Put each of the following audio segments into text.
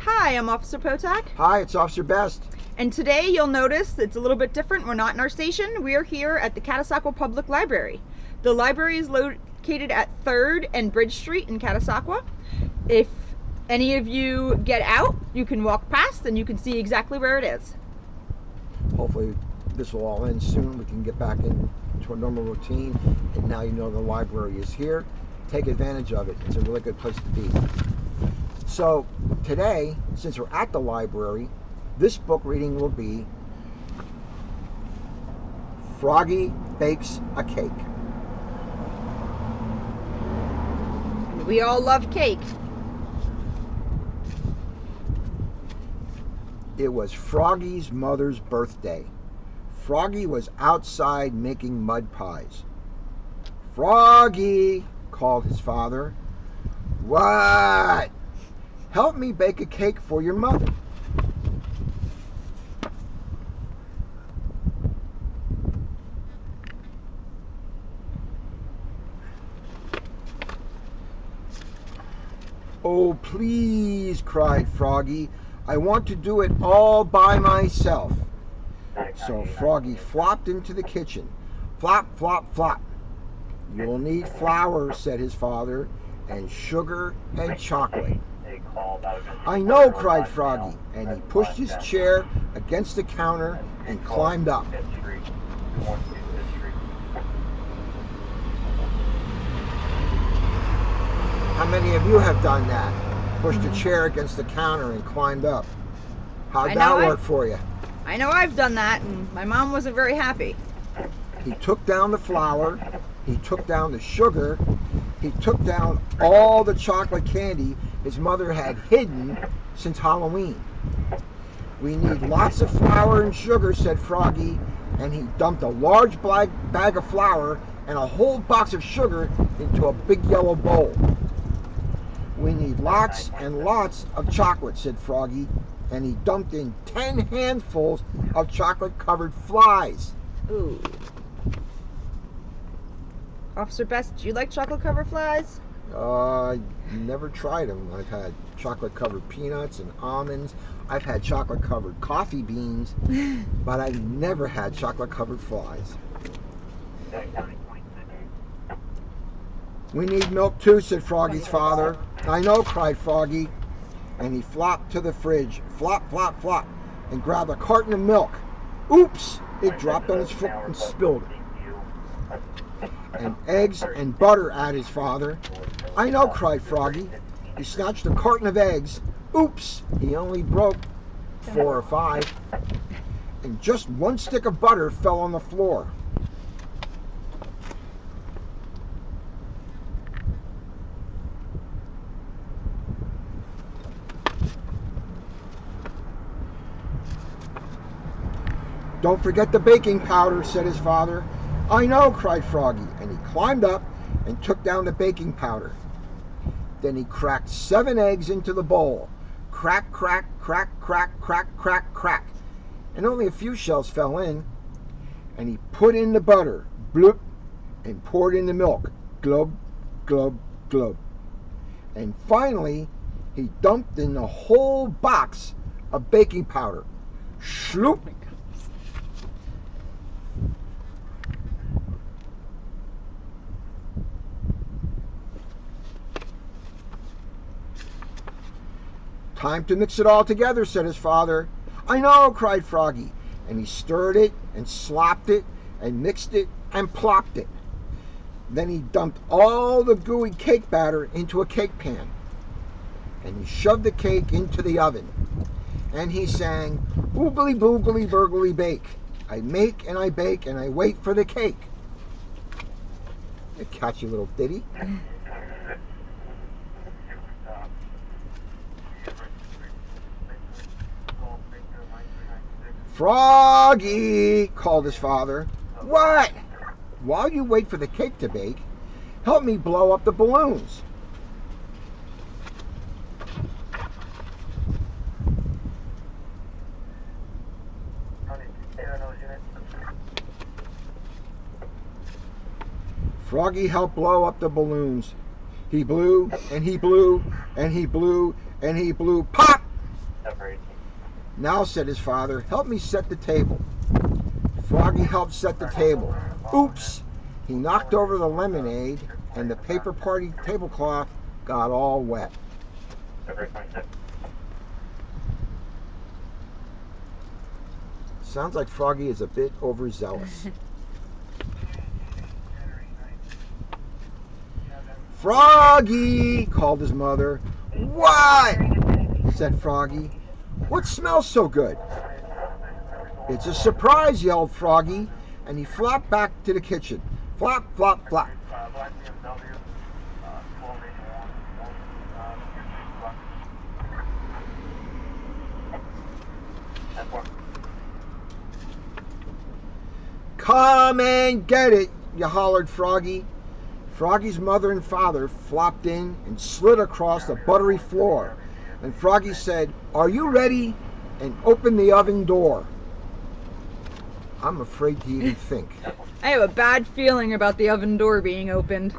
Hi, I'm Officer Potak. Hi, it's Officer Best. And today you'll notice it's a little bit different. We're not in our station. We're here at the Catasauqua Public Library. The library is located at 3rd and Bridge Street in Catasauqua. If any of you get out, you can walk past and you can see exactly where it is. Hopefully this will all end soon. We can get back into a normal routine. And now you know the library is here. Take advantage of it. It's a really good place to be. So today, since we're at the library, this book reading will be Froggy Bakes a Cake. We all love cake. It was Froggy's mother's birthday. Froggy was outside making mud pies. "Froggy," called his father. "What?" "Help me bake a cake for your mother." "Oh, please," cried Froggy. "I want to do it all by myself." So Froggy flopped into the kitchen. Flop, flop, flop. "You'll need flour," said his father, "and sugar and chocolate." "I know," cried Froggy, and he pushed his chair against the counter and climbed up. How many of you have done that? Pushed a chair against the counter and climbed up? How'd that work for you? I know I've done that, and my mom wasn't very happy. He took down the flour, he took down the sugar, he took down all the chocolate candy his mother had hidden since Halloween. "We need lots of flour and sugar," said Froggy, and he dumped a large bag of flour and a whole box of sugar into a big yellow bowl. "We need lots and lots of chocolate," said Froggy, and he dumped in 10 handfuls of chocolate-covered flies. Ooh. Officer Best, do you like chocolate-covered flies? Never tried them. I've had chocolate-covered peanuts and almonds. I've had chocolate-covered coffee beans, but I've never had chocolate-covered flies. "We need milk too," said Froggy's father. "I know," cried Froggy, and he flopped to the fridge. Flop, flop, flop, and grabbed a carton of milk. Oops! It dropped on his foot and spilled it. "And eggs and butter," added his father. "I know," cried Froggy. He snatched a carton of eggs. Oops! He only broke 4 or 5. And just one stick of butter fell on the floor. "Don't forget the baking powder," said his father. "I know," cried Froggy, and he climbed up and took down the baking powder. Then he cracked 7 eggs into the bowl. Crack, crack, crack, crack, crack, crack, crack. And only a few shells fell in. And he put in the butter, bloop, and poured in the milk, glub, glub, glub. And finally, he dumped in the whole box of baking powder. Shloop. "Time to mix it all together," said his father. "I know," cried Froggy, and he stirred it and slopped it and mixed it and plopped it. Then he dumped all the gooey cake batter into a cake pan, and he shoved the cake into the oven. And he sang, "Oogly boogly burgly bake. I make and I bake and I wait for the cake." A catchy little ditty. "Froggy," called his father. "What?" "While you wait for the cake to bake, help me blow up the balloons." Froggy helped blow up the balloons. He blew, and he blew, and he blew, and he blew. Pop! Now, said his father, help me set the table. Froggy helped set the table. Oops! He knocked over the lemonade, and the paper party tablecloth got all wet. Sounds like Froggy is a bit overzealous. Froggy, called his mother. What? Said Froggy. What smells so good? It's a surprise, yelled Froggy, and he flopped back to the kitchen. Flop, flop, flop. Come and get it, you hollered Froggy. Froggy's mother and father flopped in and slid across the buttery floor. And Froggy said, are you ready? And opened the oven door. I'm afraid to even think. I have a bad feeling about the oven door being opened.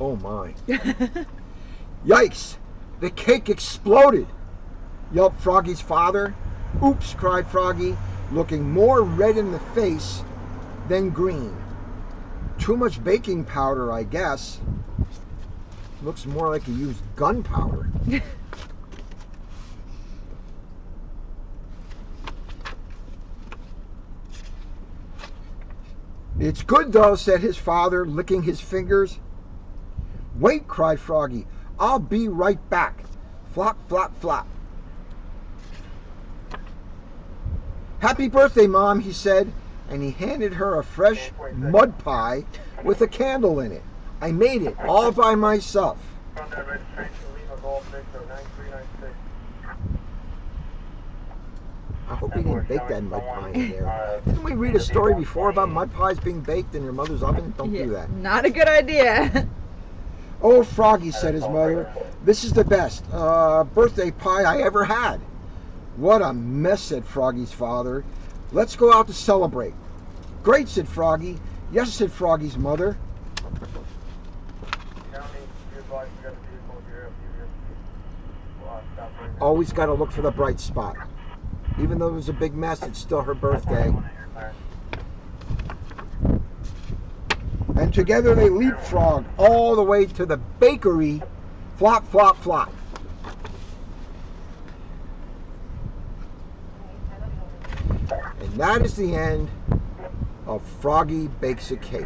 Oh my. Yikes! The cake exploded, yelped Froggy's father. Oops, cried Froggy, looking more red in the face than green. Too much baking powder, I guess. Looks more like he used gunpowder. It's good though, said his father, licking his fingers. Wait, cried Froggy. I'll be right back. Flop, flop, flop. Happy birthday, Mom, he said, and he handed her a fresh mud pie with a candle in it. I made it all by myself. I hope we didn't bake that mud pie in there. Didn't we read a story before about mud pies being baked in your mother's oven? Don't do that. Not a good idea. Oh, Froggy, said his mother, this is the best birthday pie I ever had. What a mess, said Froggy's father. Let's go out to celebrate. Great, said Froggy. Yes, said Froggy's mother. Always got to look for the bright spot. Even though it was a big mess, it's still her birthday. And together they leapfrog all the way to the bakery. Flop, flop, flop. And that is the end of Froggy Bakes a Cake.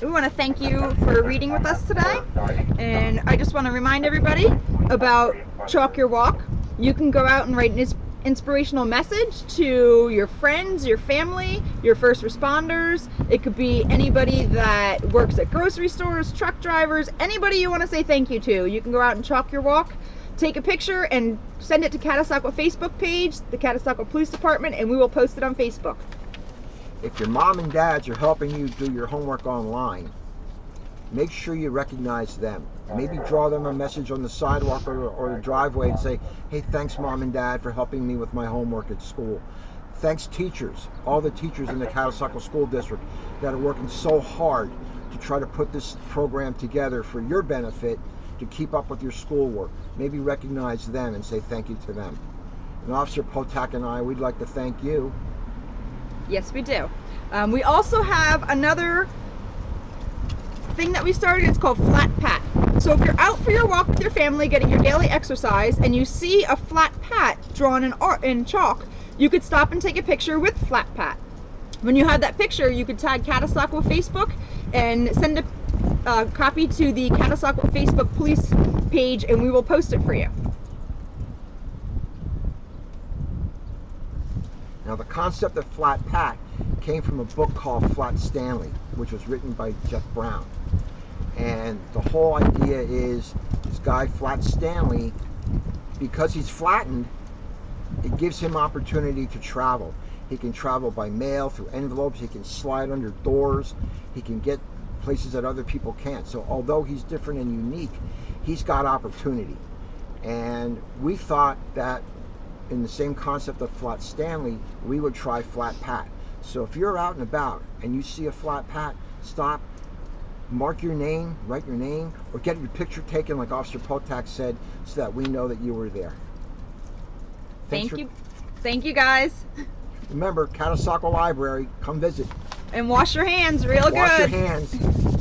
We want to thank you for reading with us today, and I just want to remind everybody about Chalk Your Walk. You can go out and write an inspirational message to your friends, your family, your first responders. It could be anybody that works at grocery stores, truck drivers, anybody you want to say thank you to. You can go out and chalk your walk, take a picture, and send it to Catasauqua Facebook page, the Catasauqua Police Department, and we will post it on Facebook. If your mom and dads are helping you do your homework online, make sure you recognize them. Maybe draw them a message on the sidewalk or the driveway and say, hey, thanks Mom and Dad for helping me with my homework at school. Thanks teachers, all the teachers in the Catasauqua School District that are working so hard to try to put this program together for your benefit to keep up with your schoolwork. Maybe recognize them and say thank you to them. And Officer Potak and I, we'd like to thank you. Yes, we do. We also have another thing that we started. It's called Flat Pat. So if you're out for your walk with your family, getting your daily exercise, and you see a flat pat drawn in chalk, you could stop and take a picture with Flat Pat. When you have that picture, you could tag Catasauqua Facebook and send a copy to the Catasauqua Facebook police page, and we will post it for you. Now, the concept of Flat Pat came from a book called Flat Stanley, which was written by Jeff Brown. And the whole idea is this guy, Flat Stanley, because he's flattened, it gives him opportunity to travel. He can travel by mail, through envelopes, he can slide under doors, he can get places that other people can't. So although he's different and unique, he's got opportunity. And we thought that in the same concept of Flat Stanley, we would try Flat Pat. So if you're out and about and you see a flat pat, stop, mark your name, write your name, or get your picture taken like Officer Potak said, so that we know that you were there. Thank you. Thank you, guys. Remember, Catasauqua Library, come visit. And wash your hands real good. Wash your hands.